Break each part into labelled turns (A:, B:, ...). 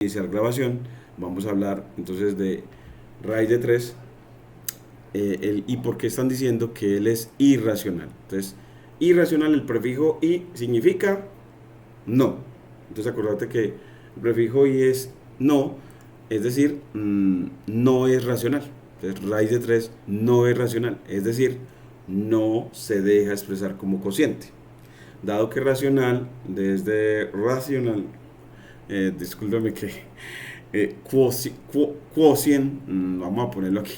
A: Iniciar grabación. Vamos a hablar entonces de raíz de 3 y por qué están diciendo que él es irracional. Entonces, irracional, el prefijo i significa no. Entonces, acuérdate que el prefijo i es no, es decir, no es racional. Entonces, raíz de 3 no es racional, es decir, no se deja expresar como cociente. Dado que racional, desde racional, discúlpame que quotient, vamos a ponerlo aquí,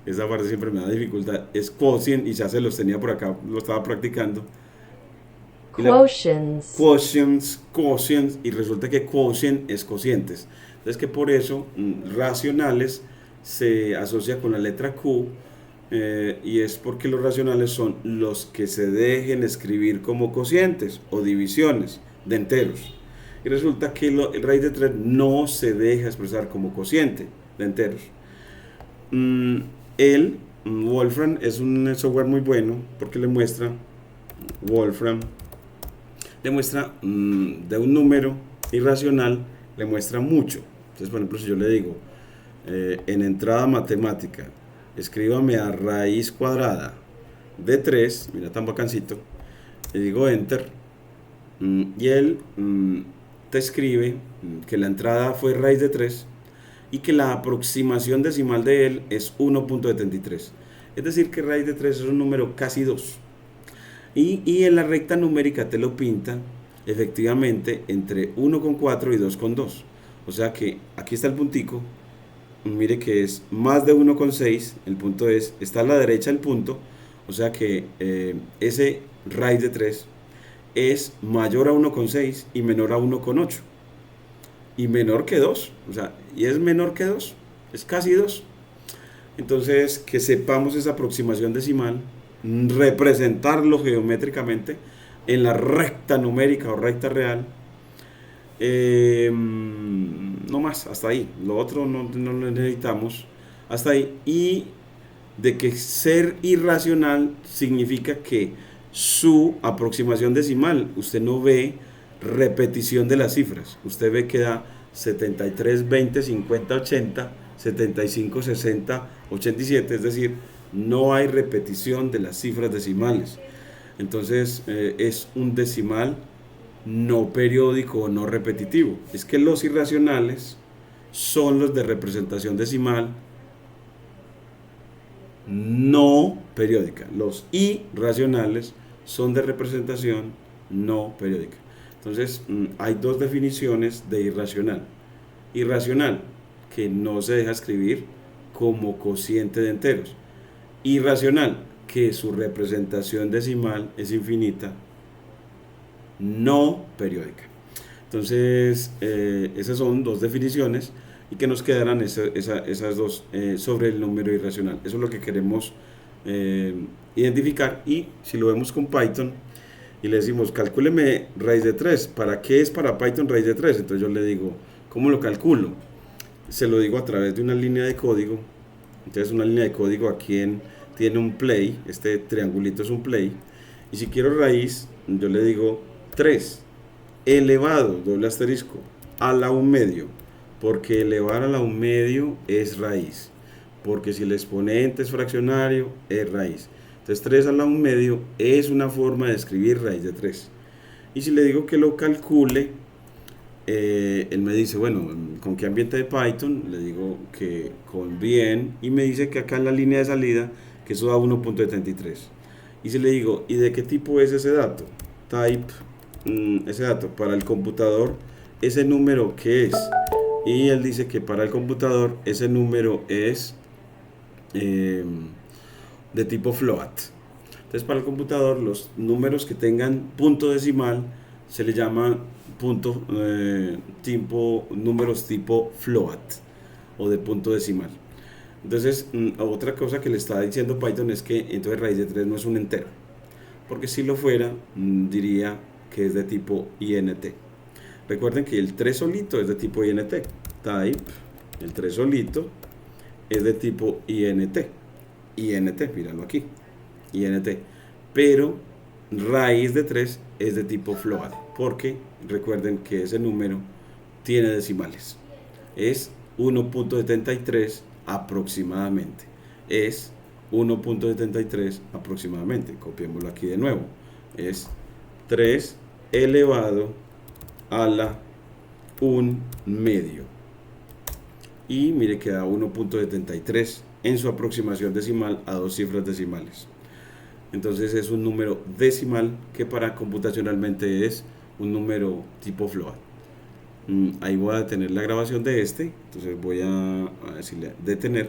A: esa parte siempre me da dificultad, es quotient y ya se los tenía por acá, lo estaba practicando. Y la
B: Quotients.
A: quotients, y resulta que quotient es cocientes. Entonces que por eso racionales se asocia con la letra Q, y es porque los racionales son los que se dejen escribir como cocientes o divisiones de enteros. Y resulta que el raíz de 3 no se deja expresar como cociente de enteros. Mm, él, Wolfram, es un software muy bueno porque le muestra, Wolfram, le muestra de un número irracional, le muestra mucho. Entonces, por ejemplo, si yo le digo, en entrada matemática, escríbame a raíz cuadrada de 3, mira tan bacancito, le digo enter, y él te escribe que la entrada fue raíz de 3 y que la aproximación decimal de él es 1.73. Es decir, que raíz de 3 es un número casi 2. Y en la recta numérica te lo pinta efectivamente entre 1,4 y 2,2. O sea que aquí está el puntico. Mire que es más de 1,6. El punto está a la derecha el punto. O sea que ese raíz de 3 es mayor a 1,6 y menor a 1,8. Y menor que 2. O sea, y es menor que 2. Es casi 2. Entonces, que sepamos esa aproximación decimal, representarlo geométricamente en la recta numérica o recta real. No más, hasta ahí. Lo otro no lo necesitamos. Hasta ahí. Y de que ser irracional significa que su aproximación decimal, usted no ve repetición de las cifras. Usted ve que da 73, 20, 50, 80, 75, 60, 87. Es decir, no hay repetición de las cifras decimales. Entonces es un decimal no periódico o no repetitivo. Es que los irracionales son los de representación decimal no periódica. Los irracionales son de representación no periódica. Entonces, hay dos definiciones de irracional. Irracional, que no se deja escribir como cociente de enteros. Irracional, que su representación decimal es infinita, no periódica. Entonces, esas son dos definiciones y que nos quedarán esas dos sobre el número irracional. Eso es lo que queremos identificar, y si lo vemos con Python y le decimos calcúleme raíz de 3, ¿para qué es para Python raíz de 3? Entonces yo le digo, ¿cómo lo calculo? Se lo digo a través de una línea de código. Entonces una línea de código aquí tiene un play, este triangulito es un play, y si quiero raíz, yo le digo 3 elevado, doble asterisco, a la 1/2, porque elevar a la 1/2 es raíz, porque si el exponente es fraccionario, es raíz. Entonces 3 a la 1/2 es una forma de escribir raíz de 3. Y si le digo que lo calcule, él me dice, bueno, ¿con qué ambiente de Python? Le digo que con bien, y me dice que acá en la línea de salida, que eso da 1.73. Y si le digo, ¿y de qué tipo es ese dato? Type, ese dato para el computador, ese número que es. Y él dice que para el computador ese número es eh, de tipo float. Entonces, para el computador, los números que tengan punto decimal se le llaman números tipo float o de punto decimal. Entonces, otra cosa que le está diciendo Python es que entonces raíz de 3 no es un entero, porque si lo fuera, diría que es de tipo int. Recuerden que el 3 solito es de tipo int. Type, el 3 solito es de tipo int. Int, míralo aquí. Int. Pero raíz de 3 es de tipo float, porque recuerden que ese número tiene decimales. es 1.73 aproximadamente. Es 1.73 aproximadamente. Copiémoslo aquí de nuevo. Es 3 elevado a la 1 medio. Y mire que da 1.73 en su aproximación decimal a dos cifras decimales. Entonces es un número decimal que para computacionalmente es un número tipo float. Ahí voy a detener la grabación de este. Entonces voy a decirle detener.